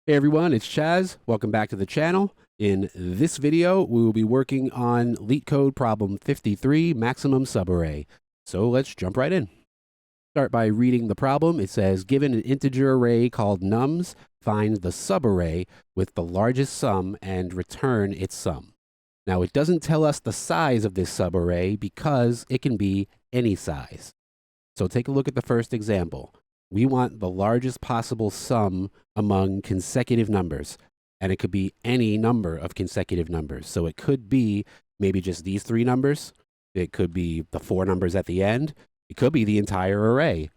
Hey everyone, it's Chaz. Welcome back to the channel. In this video, we will be working on LeetCode problem 53, Maximum Subarray. So let's jump right in. Start by reading the problem. It says, given an integer array called nums, find the subarray with the largest sum and return its sum. Now, it doesn't tell us the size of this subarray because it can be any size. So take a look at the first example. We want the largest possible sum among consecutive numbers, and it could be any number of consecutive numbers. So it could be maybe just these three numbers. It could be the four numbers at the end. It could be the entire array,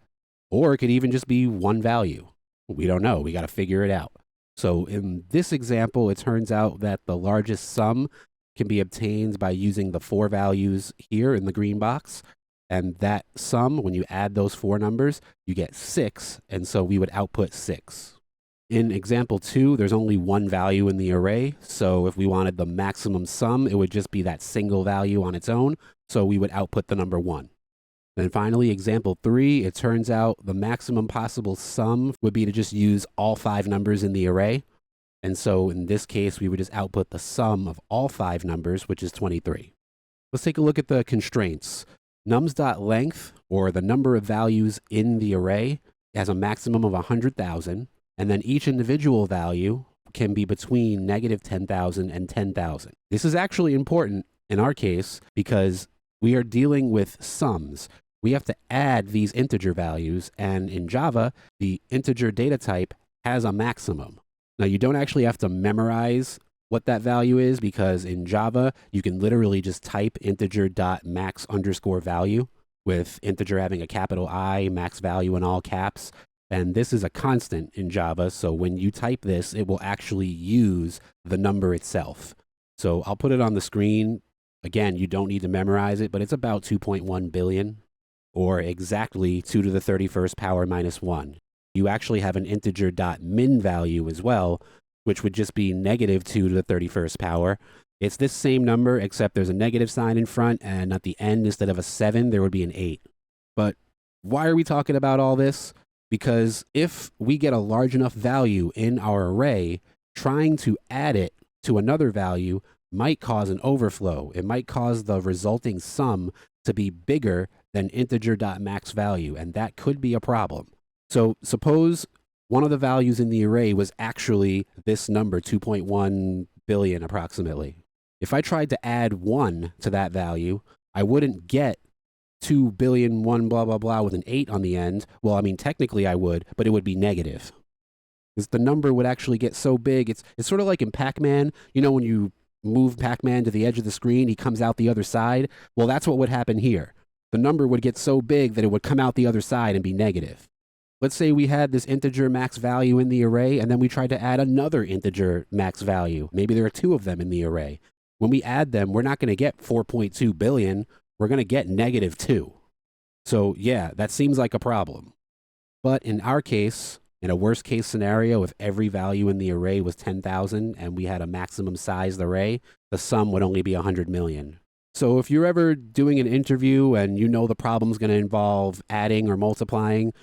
or it could even just be one value. We don't know. We got to figure it out. So in this example, it turns out that the largest sum can be obtained by using the four values here in the green box. And that sum, when you add those four numbers, you get 6, and so we would output 6. In example 2, there's only one value in the array, so if we wanted the maximum sum, it would just be that single value on its own, so we would output the number 1. Then finally, example 3, it turns out the maximum possible sum would be to just use all 5 numbers in the array, and so in this case, we would just output the sum of all 5 numbers, which is 23. Let's take a look at the constraints. Nums.length, or the number of values in the array, has a maximum of 100,000, and then each individual value can be between -10,000 and 10,000. This is actually important in our case because we are dealing with sums. We have to add these integer values, and in Java, the integer data type has a maximum. Now, you don't actually have to memorize what that value is, because in Java, you can literally just type integer.max_value with integer having a capital I, max value in all caps. And this is a constant in Java. So when you type this, it will actually use the number itself. So I'll put it on the screen. Again, you don't need to memorize it, but it's about 2.1 billion, or exactly 2 to the 31st power minus 1. You actually have an integer.min value as well, which would just be -2 to the 31st power. It's this same number, except there's a negative sign in front, and at the end, instead of a 7, there would be an 8. But why are we talking about all this? Because if we get a large enough value in our array, trying to add it to another value might cause an overflow. It might cause the resulting sum to be bigger than integer.max value, and that could be a problem. So suppose one of the values in the array was actually this number, 2.1 billion approximately. If I tried to add 1 to that value, I wouldn't get 2 billion, 1 blah, blah, blah with an 8 on the end. Well, I mean, technically I would, but it would be negative. Because the number would actually get so big. It's sort of like in Pac-Man. You know, when you move Pac-Man to the edge of the screen, he comes out the other side. Well, that's what would happen here. The number would get so big that it would come out the other side and be negative. Let's say we had this integer max value in the array, and then we tried to add another integer max value. Maybe there are 2 of them in the array. When we add them, we're not going to get 4.2 billion. We're going to get -2. So yeah, that seems like a problem. But in our case, in a worst case scenario, if every value in the array was 10,000 and we had a maximum sized array, the sum would only be 100 million. So if you're ever doing an interview and you know the problem's going to involve adding or multiplying,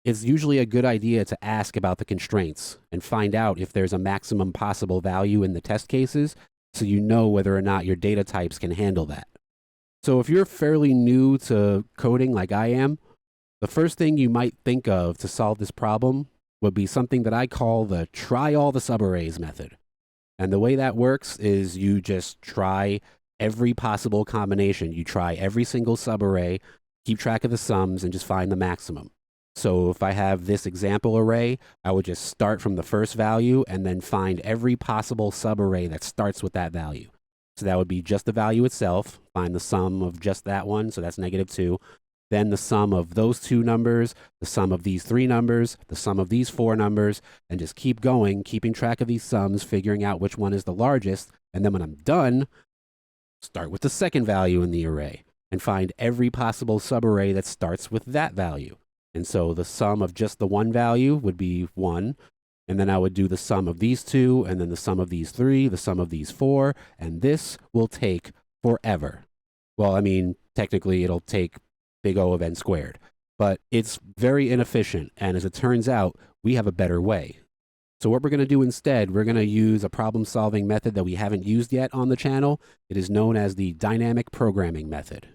it's usually a good idea to ask about the constraints and find out if there's a maximum possible value in the test cases, so you know whether or not your data types can handle that. So if you're fairly new to coding like I am, the first thing you might think of to solve this problem would be something that I call the try all the subarrays method. And the way that works is you just try every possible combination. You try every single subarray, keep track of the sums, and just find the maximum. So if I have this example array, I would just start from the first value and then find every possible subarray that starts with that value. So that would be just the value itself, find the sum of just that one, so that's -2. Then the sum of those 2 numbers, the sum of these 3 numbers, the sum of these 4 numbers, and just keep going, keeping track of these sums, figuring out which one is the largest. And then when I'm done, start with the second value in the array and find every possible subarray that starts with that value. And so the sum of just the one value would be 1. And then I would do the sum of these 2, and then the sum of these 3, the sum of these 4, and this will take forever. Well, I mean, technically it'll take big O of n squared, but it's very inefficient. And as it turns out, we have a better way. So what we're going to do instead, we're going to use a problem-solving method that we haven't used yet on the channel. It is known as the dynamic programming method.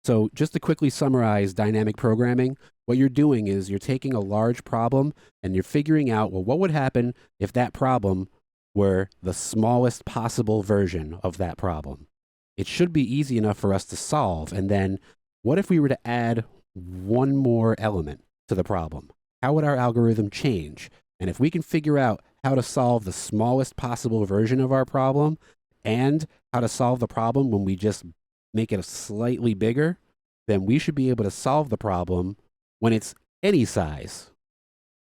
So just to quickly summarize dynamic programming, what you're doing is you're taking a large problem and you're figuring out, well, what would happen if that problem were the smallest possible version of that problem? It should be easy enough for us to solve. And then what if we were to add one more element to the problem? How would our algorithm change? And if we can figure out how to solve the smallest possible version of our problem and how to solve the problem when we just make it slightly bigger, then we should be able to solve the problem when it's any size.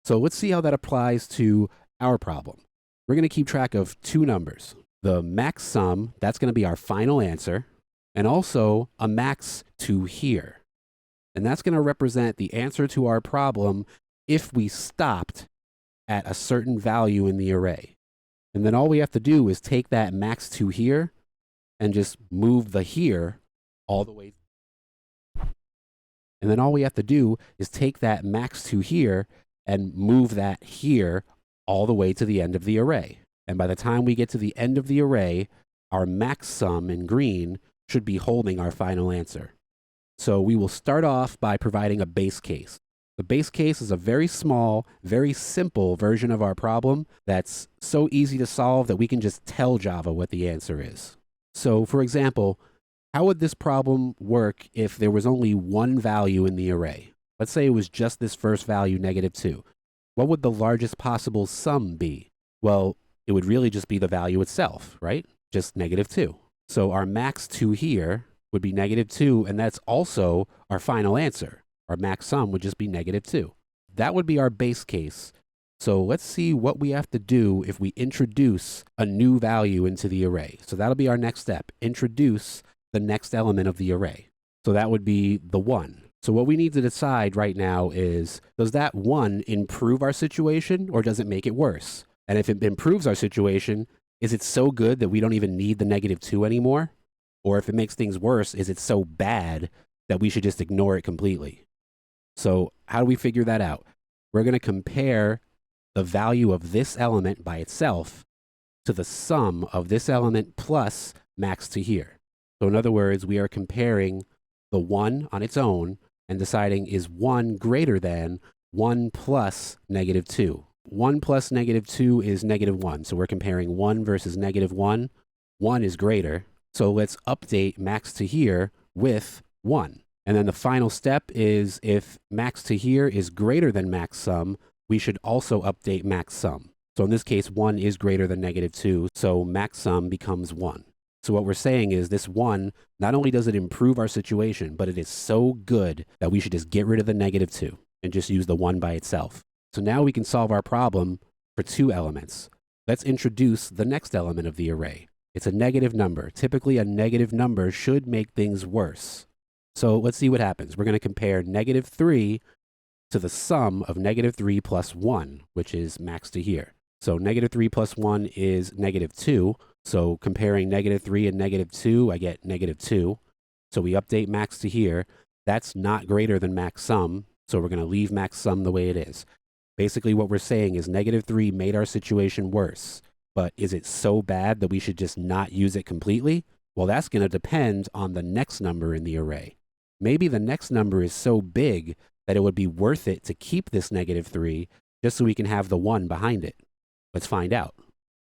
So let's see how that applies to our problem. We're going to keep track of two numbers. The max sum, that's going to be our final answer, and also a max to here. And that's going to represent the answer to our problem if we stopped at a certain value in the array. And then all we have to do is take that max to here and just move the here all the way. And then all we have to do is take that max to here and move that here all the way to the end of the array. And by the time we get to the end of the array, our max sum in green should be holding our final answer. So we will start off by providing a base case. The base case is a very small, very simple version of our problem that's so easy to solve that we can just tell Java what the answer is. So for example, how would this problem work if there was only one value in the array? Let's say it was just this first value, -2. What would the largest possible sum be? Well, it would really just be the value itself, right? Just -2. So our max to here would be -2, and that's also our final answer. Our max sum would just be -2. That would be our base case. So let's see what we have to do if we introduce a new value into the array. So that'll be our next step. Introduce the next element of the array. So that would be the 1. So what we need to decide right now is, does that 1 improve our situation or does it make it worse? And if it improves our situation, is it so good that we don't even need the -2 anymore? Or if it makes things worse, is it so bad that we should just ignore it completely? So how do we figure that out? We're going to compare the value of this element by itself to the sum of this element plus max to here. So in other words, we are comparing the 1 on its own and deciding, is 1 greater than 1 plus -2? 1 plus -2 is -1. So we're comparing 1 versus -1. 1 is greater. So let's update max to here with 1. And then the final step is, if max to here is greater than max sum, we should also update max sum. So in this case, 1 is greater than -2, so max sum becomes 1. So what we're saying is this 1, not only does it improve our situation, but it is so good that we should just get rid of the -2 and just use the 1 by itself. So now we can solve our problem for 2 elements. Let's introduce the next element of the array. It's a negative number. Typically, a negative number should make things worse. So let's see what happens. We're going to compare -3 to the sum of -3 plus 1, which is max to here. So -3 plus 1 is -2. So comparing -3 and -2, I get -2. So we update max to here. That's not greater than max sum. So we're going to leave max sum the way it is. Basically, what we're saying is -3 made our situation worse. But is it so bad that we should just not use it completely? Well, that's going to depend on the next number in the array. Maybe the next number is so big that it would be worth it to keep this -3 just so we can have the 1 behind it. Let's find out.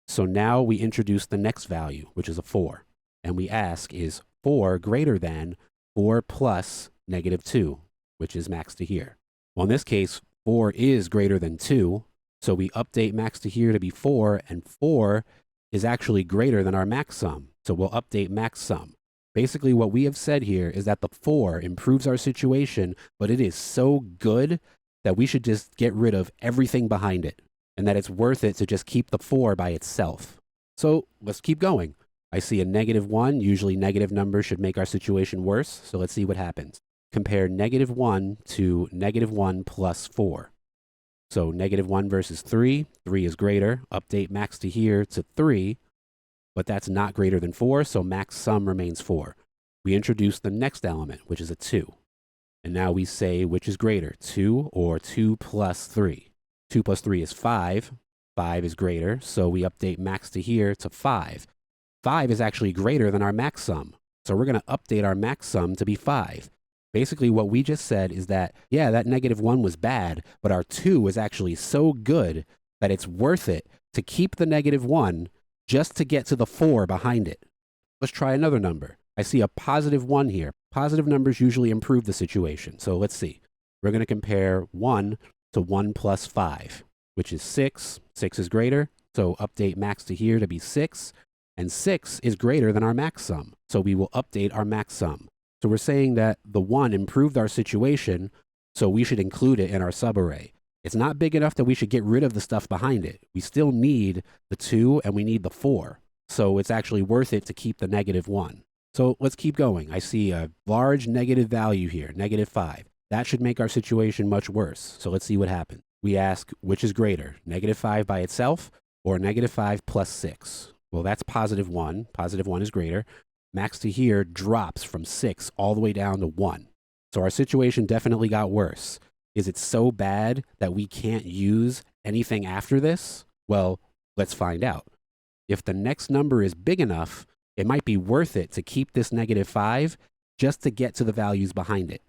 So now we introduce the next value, which is a 4. And we ask, is 4 greater than 4 plus -2, which is max to here? Well, in this case, 4 is greater than 2. So we update max to here to be 4, and 4 is actually greater than our max sum. So we'll update max sum. Basically, what we have said here is that the 4 improves our situation, but it is so good that we should just get rid of everything behind it, and that it's worth it to just keep the 4 by itself. So let's keep going. I see a -1. Usually negative numbers should make our situation worse. So let's see what happens. Compare -1 to -1 plus 4. So -1 versus 3. 3 is greater. Update max to here to 3. But that's not greater than 4, so max sum remains 4. We introduce the next element, which is a 2. And now we say which is greater, 2 or 2 plus 3. 2 plus 3 is 5. 5 is greater, so we update max to here to 5. 5 is actually greater than our max sum, so we're going to update our max sum to be 5. Basically, what we just said is that, yeah, that -1 was bad, but our 2 is actually so good that it's worth it to keep the -1 just to get to the 4 behind it. Let's try another number. I see a +1 here. Positive numbers usually improve the situation, so let's see. We're going to compare 1 to 1 plus 5, which is 6. 6 is greater, so update max to here to be 6. And 6 is greater than our max sum, so we will update our max sum. So we're saying that the 1 improved our situation, so we should include it in our subarray. It's not big enough that we should get rid of the stuff behind it. We still need the 2 and we need the 4. So it's actually worth it to keep the -1. So let's keep going. I see a large negative value here, -5. That should make our situation much worse. So let's see what happens. We ask, which is greater, -5 by itself or -5 plus 6? Well, that's +1. +1 is greater. Max to here drops from 6 all the way down to 1. So our situation definitely got worse. Is it so bad that we can't use anything after this? Well, let's find out. If the next number is big enough, it might be worth it to keep this -5 just to get to the values behind it.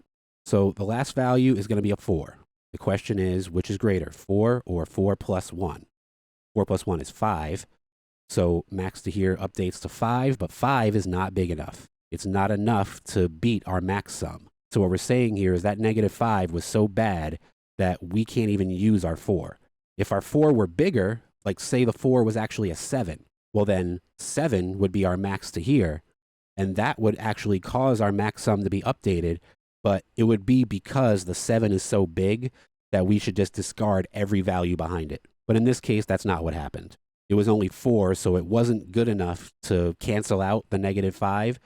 So the last value is going to be a 4. The question is, which is greater, 4 or 4 plus 1? 4 plus 1 is 5. So max to here updates to 5, but 5 is not big enough. It's not enough to beat our max sum. So what we're saying here is that -5 was so bad that we can't even use our 4. If our 4 were bigger, like say the 4 was actually a 7, well then 7 would be our max to here, and that would actually cause our max sum to be updated, but it would be because the 7 is so big that we should just discard every value behind it. But in this case, that's not what happened. It was only 4, so it wasn't good enough to cancel out the -5.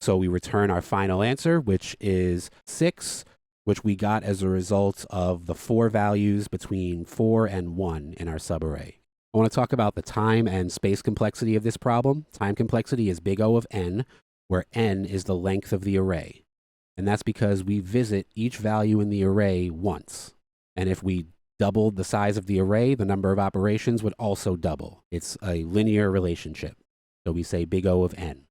So we return our final answer, which is 6, which we got as a result of the 4 values between 4 and 1 in our subarray. I want to talk about the time and space complexity of this problem. Time complexity is big O of n, where n is the length of the array. And that's because we visit each value in the array once. And if we doubled the size of the array, the number of operations would also double. It's a linear relationship. So we say big O of n.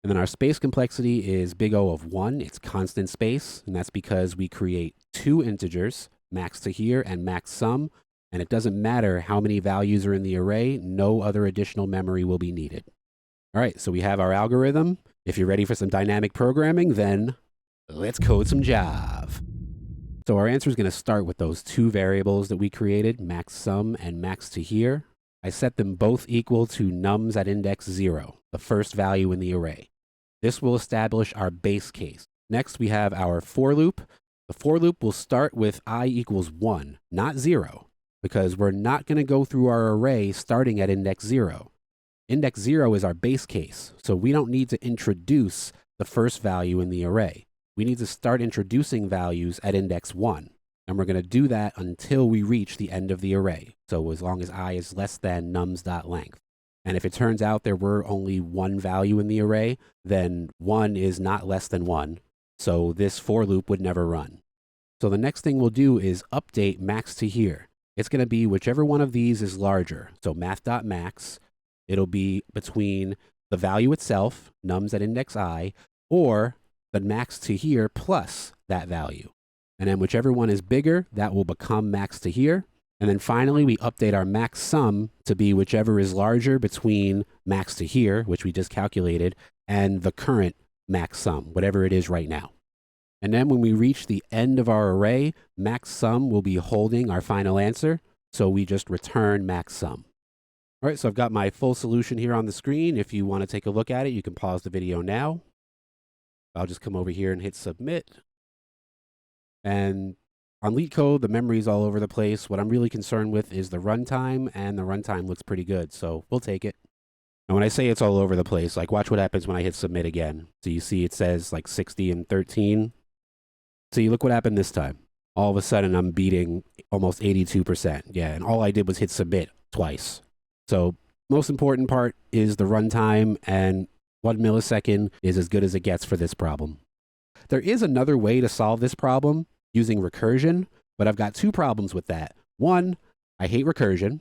And then our space complexity is big O of 1. It's constant space. And that's because we create 2 integers, max to here and max sum. And it doesn't matter how many values are in the array. No other additional memory will be needed. All right, so we have our algorithm. If you're ready for some dynamic programming, then let's code some Java. So our answer is going to start with those 2 variables that we created, max sum and max to here. I set them both equal to nums at index 0, the first value in the array. This will establish our base case. Next, we have our for loop. The for loop will start with I equals 1, not 0, because we're not going to go through our array starting at index 0. Index 0 is our base case, so we don't need to introduce the first value in the array. We need to start introducing values at index 1. And we're going to do that until we reach the end of the array. So as long as I is less than nums.length. And if it turns out there were only 1 value in the array, then 1 is not less than 1. So this for loop would never run. So the next thing we'll do is update max to here. It's going to be whichever one of these is larger. So math.max, it'll be between the value itself, nums at index I, or the max to here plus that value. And then whichever one is bigger, that will become max to here. And then finally, we update our max sum to be whichever is larger between max to here, which we just calculated, and the current max sum, whatever it is right now. And then when we reach the end of our array, max sum will be holding our final answer. So we just return max sum. All right, so I've got my full solution here on the screen. If you want to take a look at it, you can pause the video now. I'll just come over here and hit submit. And on LeetCode, the memory is all over the place. What I'm really concerned with is the runtime, and the runtime looks pretty good, so we'll take it. And when I say it's all over the place, like watch what happens when I hit submit again. So you see it says like 60 and 13. See, look what happened this time. All of a sudden, I'm beating almost 82%. Yeah, and all I did was hit submit twice. So most important part is the runtime, and 1 millisecond is as good as it gets for this problem. There is another way to solve this problem using recursion, but I've got 2 problems with that. One, I hate recursion.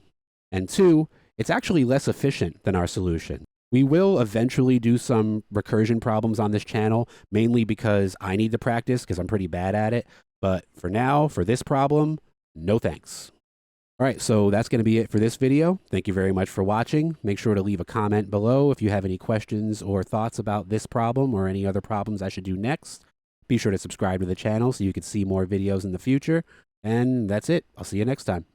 And two, it's actually less efficient than our solution. We will eventually do some recursion problems on this channel, mainly because I need to practice because I'm pretty bad at it. But for now, for this problem, no thanks. All right, so that's going to be it for this video. Thank you very much for watching. Make sure to leave a comment below if you have any questions or thoughts about this problem or any other problems I should do next. Be sure to subscribe to the channel so you can see more videos in the future. And that's it. I'll see you next time.